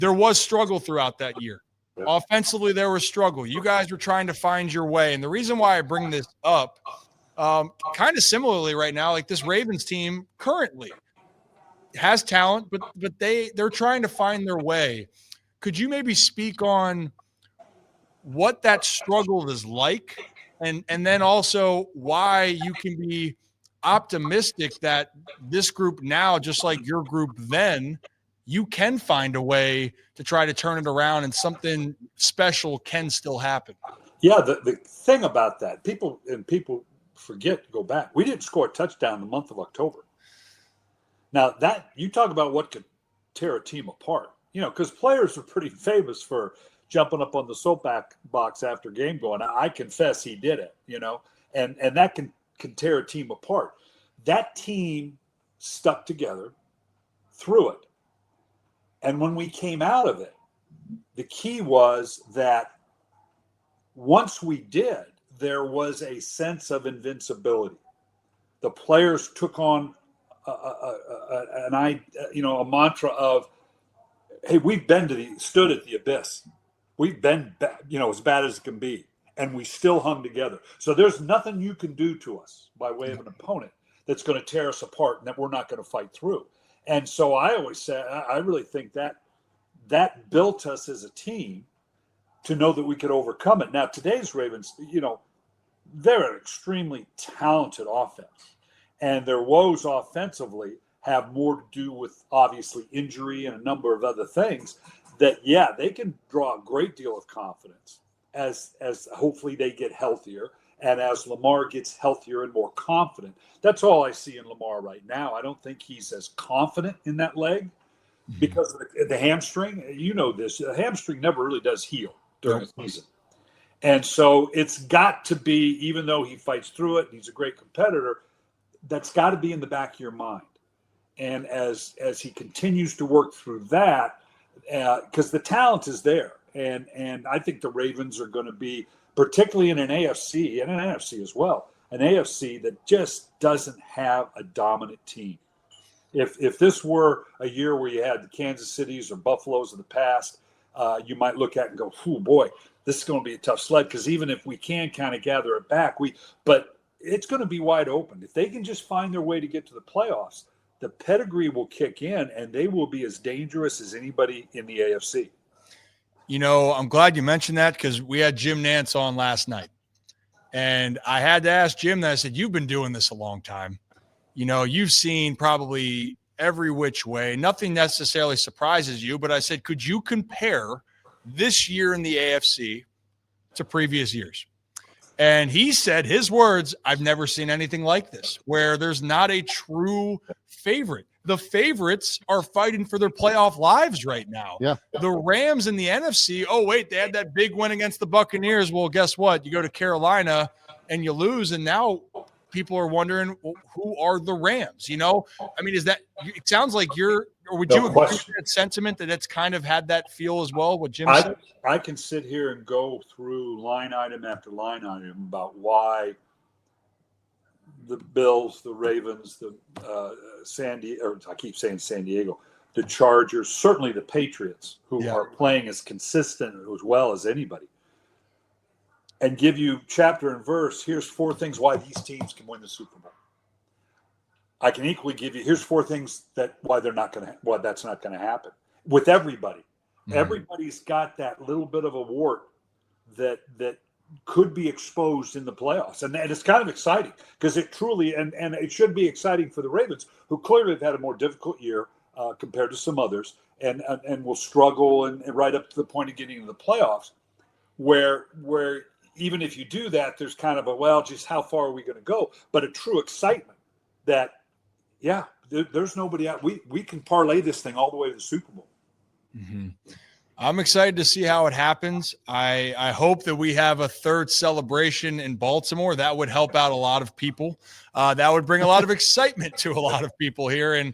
there was struggle throughout that year. Yeah. Offensively, there was struggle. You guys were trying to find your way. And the reason why I bring this up, kind of similarly right now, like this Ravens team currently has talent, but they're trying to find their way. Could you maybe speak on what that struggle is like, and then also why you can be optimistic that this group now, just like your group then, you can find a way to try to turn it around and something special can still happen? Yeah, the thing about that, people forget to go back. We didn't score a touchdown in the month of October. Now, that you talk about what could tear a team apart, because players are pretty famous for jumping up on the soapbox after game going, I confess he did it, and that can tear a team apart. That team stuck together through it. And when we came out of it, the key was that once we did, there was a sense of invincibility. The players took on a mantra of, hey, we've stood at the abyss. We've been, as bad as it can be, and we still hung together. So there's nothing you can do to us by way of an opponent that's going to tear us apart and that we're not going to fight through. And so I always say, I really think that built us as a team to know that we could overcome it. Now, today's Ravens, they're an extremely talented offense, and their woes offensively have more to do with obviously injury and a number of other things that, they can draw a great deal of confidence as hopefully they get healthier and as Lamar gets healthier and more confident. That's all I see in Lamar right now. I don't think he's as confident in that leg because of the hamstring. This, the hamstring never really does heal during a season. And so it's got to be, even though he fights through it and he's a great competitor, that's got to be in the back of your mind. And as he continues to work through that, because the talent is there. And I think the Ravens are going to be, particularly in an AFC and an NFC as well, an AFC that just doesn't have a dominant team. If this were a year where you had the Kansas Cities or Buffaloes of the past, you might look at it and go, oh boy, this is going to be a tough sled, because even if we can kind of gather it back, but it's going to be wide open. If they can just find their way to get to the playoffs, the pedigree will kick in and they will be as dangerous as anybody in the AFC. I'm glad you mentioned that, because we had Jim Nantz on last night. And I had to ask Jim that. I said, you've been doing this a long time. You've seen probably every which way. Nothing necessarily surprises you. But I said, could you compare this year in the AFC to previous years? And he said, his words, I've never seen anything like this, where there's not a true favorite. The favorites are fighting for their playoff lives right now. Yeah. The Rams in the NFC, oh, wait, they had that big win against the Buccaneers. Well, guess what? You go to Carolina and you lose, and now people are wondering, well, who are the Rams? I mean, it sounds like would you agree with that sentiment that it's kind of had that feel as well, what Jim said? I can sit here and go through line item after line item about why the Bills, the Ravens, the I keep saying San Diego, the Chargers, certainly the Patriots, who are playing as consistent as well as anybody, and give you chapter and verse. Here's 4 things why these teams can win the Super Bowl. I can equally give you, here's 4 things why that's not going to happen with everybody. Mm-hmm. Everybody's got that little bit of a wart that could be exposed in the playoffs. And it's kind of exciting, because it truly, and it should be exciting for the Ravens, who clearly have had a more difficult year compared to some others, and will struggle and right up to the point of getting into the playoffs, where even if you do that, there's kind of just how far are we going to go? But a true excitement that, there's nobody out. We can parlay this thing all the way to the Super Bowl. Mm-hmm. I'm excited to see how it happens. I hope that we have a third celebration in Baltimore. That would help out a lot of people. That would bring a lot of excitement to a lot of people here. And